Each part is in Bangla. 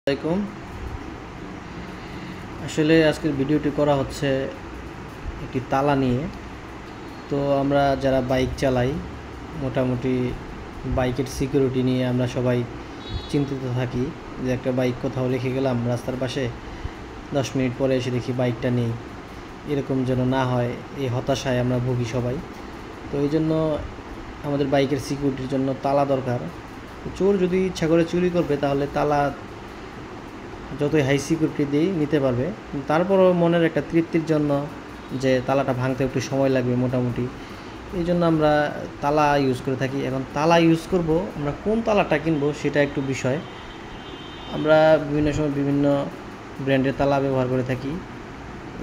আসসালামাইকুম। আসলে আজকের ভিডিওটি করা হচ্ছে একটি তালা নিয়ে। তো আমরা যারা বাইক চালাই, মোটামুটি বাইকের সিকিউরিটি নিয়ে আমরা সবাই চিন্তিত থাকি যে একটা বাইক কোথাও রেখে গেলাম রাস্তার পাশে, 10 মিনিট পরে এসে দেখি বাইকটা নেই। এরকম যেন না হয়, এই হতাশায় আমরা ভুগি সবাই। তো এই জন্য আমাদের বাইকের সিকিউরিটির জন্য তালা দরকার। চোর যদি ইচ্ছা করে চুরি করবে তাহলে তালা যতই হাই সিকিউরিটি দিয়েই নিতে পারবে, তারপরও মনের একটা তৃপ্তির জন্য যে তালাটা ভাঙতে একটু সময় লাগবে মোটামুটি, এই জন্য আমরা তালা ইউজ করে থাকি। এখন তালা ইউজ করব, আমরা কোন তালাটা কিনবো সেটা একটু বিষয়। আমরা বিভিন্ন সময় বিভিন্ন ব্র্যান্ডের তালা ব্যবহার করে থাকি।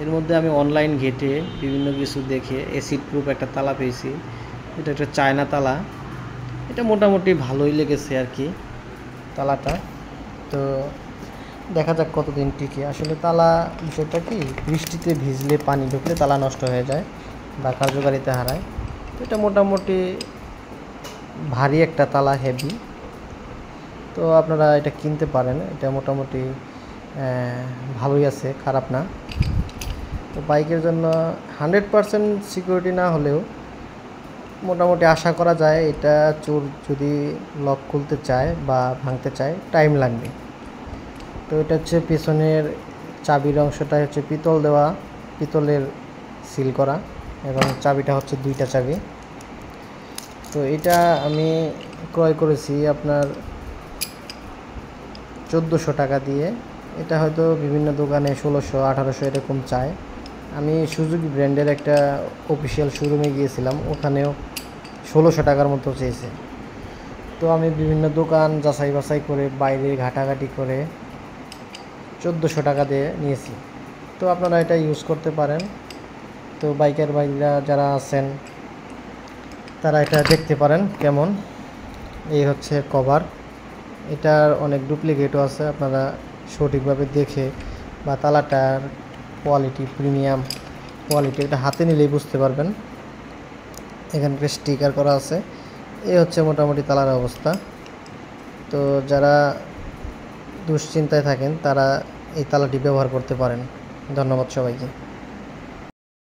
এর মধ্যে আমি অনলাইন ঘেটে বিভিন্ন কিছু দেখে অ্যাসিড প্রুফ একটা তালা পেয়েছি। এটা একটা চায়না তালা। এটা মোটামুটি ভালোই লেগেছে আর কি তালাটা। তো দেখা যাক কতদিন টিকে। আসলে তালা বিষয়টা কি, বৃষ্টিতে ভিজলে পানি ঢুকলে তালা নষ্ট হয়ে যায় বা কার্যকারিতা হারায়। তো এটা মোটামুটি ভারী একটা তালা, হেভি। তো আপনারা এটা কিনতে পারেন, এটা মোটামুটি ভালোই আছে, খারাপ না। তো বাইকের জন্য 100% সিকিউরিটি না হলেও মোটামুটি আশা করা যায় এটা চোর যদি লক খুলতে চায় বা ভাঙতে চায় টাইম লাগবে। তো এটা হচ্ছে পেছনের চাবির অংশটা হচ্ছে পিতল দেওয়া, পিতলের সিল করা, এবং চাবিটা হচ্ছে 2টা চাবি। তো এটা আমি ক্রয় করেছি আপনার 1400 টাকা দিয়ে। এটা হয়তো বিভিন্ন দোকানে 1600-1800 এরকম চায়। আমি সুজুকি ব্র্যান্ডের একটা অফিসিয়াল শোরুমে গিয়েছিলাম, ওখানেও 1600 টাকার মতো চেয়েছে। তো আমি বিভিন্ন দোকান যাচাই বাছাই করে বাইরে ঘাটাঘাটি করে 1400 টাকা দিয়ে নিয়েছি। তো আপনারা এটা ইউজ করতে পারেন। তো বাইকের ভাইরা যারা আছেন তারা এটা দেখতে পারেন কেমন। এই হচ্ছে কভার, এটার অনেক ডুপ্লিকেটও আছে, আপনারা সঠিকভাবে দেখে বা তালাটার কোয়ালিটি, প্রিমিয়াম কোয়ালিটি, এটা হাতে নিলেই বুঝতে পারবেন। এখানে স্টিকার করা আছে। এই হচ্ছে মোটামুটি তালার অবস্থা। তো যারা দুশ্চিন্তায় থাকেন তারা এই তালাটি ব্যবহার করতে পারেন। ধন্যবাদ সবাইকে।